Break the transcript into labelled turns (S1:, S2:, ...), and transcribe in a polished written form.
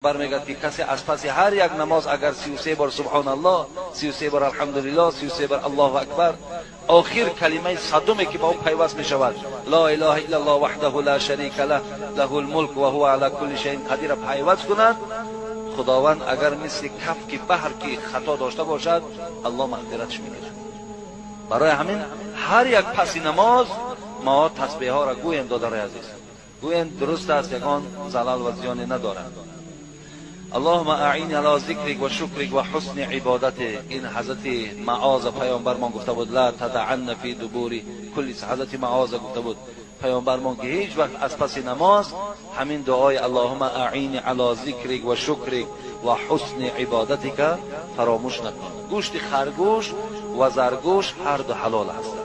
S1: برمیگرد که کسی از پس هر یک نماز اگر 33 بار سبحان الله، 33 بار الحمدلله، 33 بار الله اکبر، آخر کلمه صدومی که با او پیوست می شود لا اله الا الله وحده لا شریک له له الملک و هو علی کل شیء قدیر پیوست کند، خداوند اگر مثل کف که بحر که خطا داشته باشد الله مغفرتش میگیرد. برای همین هر یک پس نماز ما تسبیح ها را گویم دادر عزیز، گویم درست است، یگان زلال و زیانی ندارد. اللهم اعین علی ذکرک و شکرک و حسن عبادت. این حضرت معاذ پیامبر ما گفته بود لا تدعن فی دبور کل. حضرت معاذ گفته بود پیامبر ما که هیچ وقت از پس نماز همین دعای اللهم اعین علی ذکرک و شکرک و حسن عبادتک فراموش نکن. گوشت خرگوش و زرگوش هر دو حلال است.